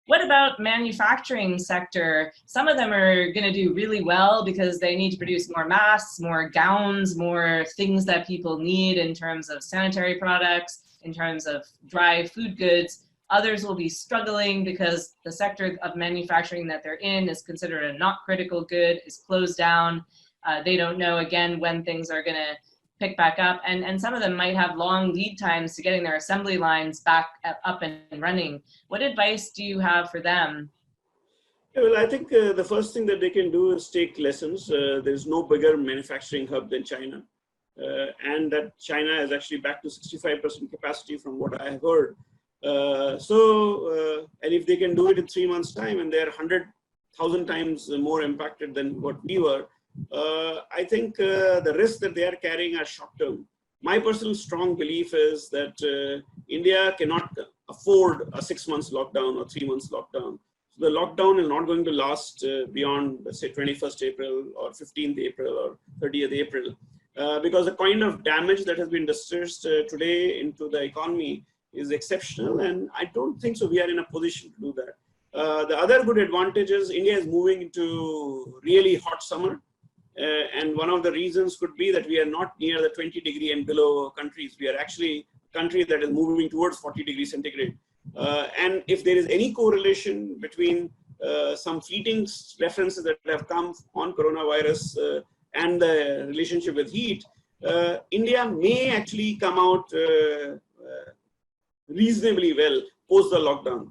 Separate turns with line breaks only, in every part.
What about manufacturing sector? Some of them are going to do really well because they need to produce more masks, more gowns, more things that people need in terms of sanitary products, in terms of dry food goods. Others will be struggling because the sector of manufacturing that they're in is considered a not critical good, is closed down. They don't know, again, when things are going to pick back up, and some of them might have long lead times to getting their assembly lines back up and running. What advice do you have for them?
Yeah, well, I think the first thing that they can do is take lessons. There's no bigger manufacturing hub than China, and that China is actually back to 65% capacity from what I have heard. And if they can do it in 3 months' time, and they're 100,000 times more impacted than what we were, I think the risks that they are carrying are short term. My personal strong belief is that India cannot afford a 6 months lockdown or 3 months lockdown. So the lockdown is not going to last beyond, let's say, 21st April or 15th April or 30th April, because the kind of damage that has been distressed today into the economy is exceptional, and I don't think so we are in a position to do that. The other good advantage is India is moving into really hot summer. And one of the reasons could be that we are not near the 20-degree and below countries. We are actually a country that is moving towards 40 degrees centigrade. And if there is any correlation between some fleeting references that have come on coronavirus and the relationship with heat, India may actually come out reasonably well post the lockdown.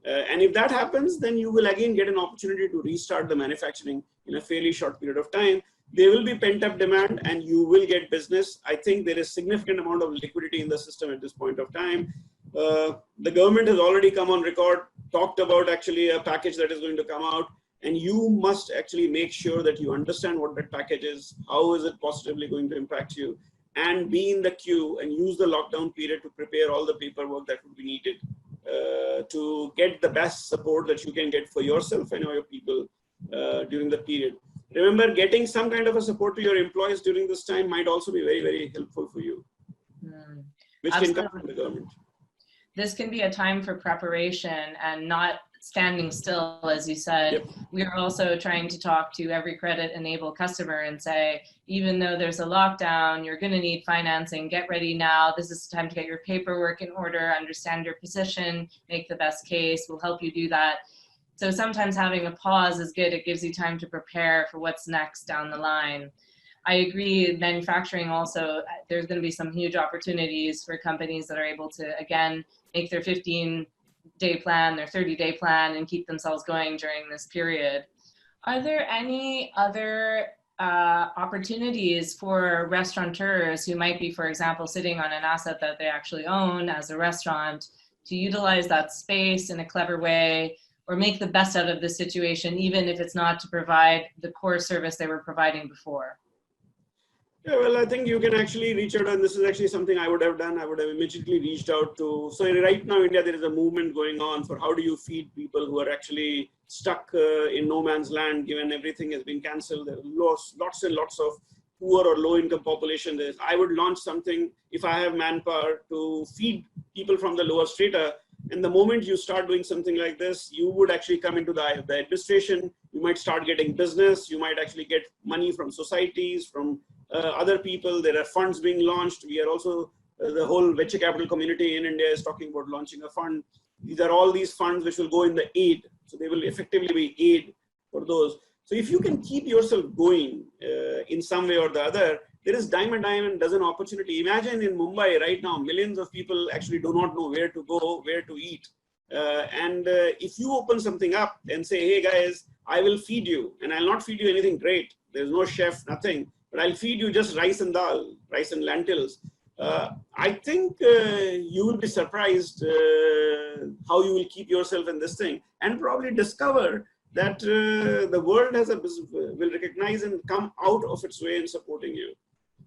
And if that happens, then you will again get an opportunity to restart the manufacturing in a fairly short period of time. There will be pent-up demand and you will get business. I think there is significant amount of liquidity in the system at this point of time. The government has already come on record, talked about actually a package that is going to come out, and you must actually make sure that you understand what that package is, how is it positively going to impact you, and be in the queue and use the lockdown period to prepare all the paperwork that would be needed to get the best support that you can get for yourself and your people during the period. Remember, getting some kind of a support to your employees during this time might also be very, very helpful for you, which can come from the government.
This can be a time for preparation and not standing still, as you said.
Yep.
We are also trying to talk to every credit enabled customer and say, even though there's a lockdown, you're going to need financing. Get ready now. This is the time to get your paperwork in order, understand your position, make the best case. We'll help you do that. So sometimes having a pause is good. It gives you time to prepare for what's next down the line. I agree, manufacturing also, there's going to be some huge opportunities for companies that are able to, again, make their 15-day plan, their 30-day plan, and keep themselves going during this period. Are there any other opportunities for restaurateurs who might be, for example, sitting on an asset that they actually own as a restaurant to utilize that space in a clever way or make the best out of the situation, even if it's not to provide the core service they were providing before?
Yeah, well, I think you can actually reach out, and this is actually something I would have done. I would have immediately reached out to, so right now in India, there is a movement going on for how do you feed people who are actually stuck in no man's land, given everything has been canceled. There are lots and lots of poor or low income population. I would launch something, if I have manpower, to feed people from the lower strata. And the moment you start doing something like this, you would actually come into the eye of the administration. You might start getting business. You might actually get money from societies, from other people. There are funds being launched. We are also, the whole venture capital community in India is talking about launching a fund. These are all these funds which will go in the aid. So they will effectively be aid for those. So if you can keep yourself going in some way or the other, there is dime a dozen opportunity. Imagine in Mumbai right now, millions of people actually do not know where to go, where to eat. If you open something up and say, hey guys, I will feed you, and I'll not feed you anything great. There's no chef, nothing, but I'll feed you just rice and dal, rice and lentils. I think you will be surprised how you will keep yourself in this thing, and probably discover that the world will recognize and come out of its way in supporting you.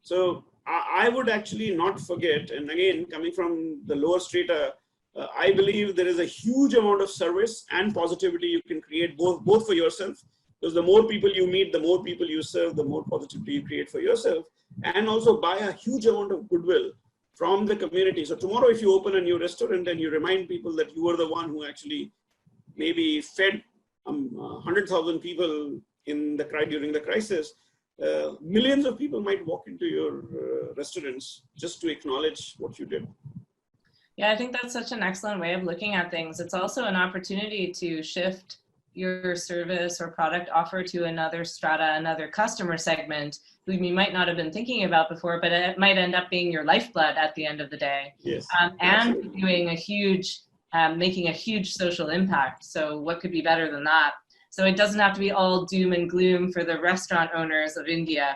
So I would actually not forget, and again, coming from the lower strata, I believe there is a huge amount of service and positivity you can create both for yourself, because the more people you meet, the more people you serve, the more positivity you create for yourself, and also buy a huge amount of goodwill from the community. So tomorrow, if you open a new restaurant and you remind people that you were the one who actually maybe fed 100,000 people during the crisis, millions of people might walk into your restaurants just to acknowledge what you did.
Yeah, I think that's such an excellent way of looking at things. It's also an opportunity to shift your service or product offer to another strata, another customer segment who you might not have been thinking about before, but it might end up being your lifeblood at the end of the day.
Yes,
and doing a huge, making a huge social impact. So what could be better than that? So it doesn't have to be all doom and gloom for the restaurant owners of India.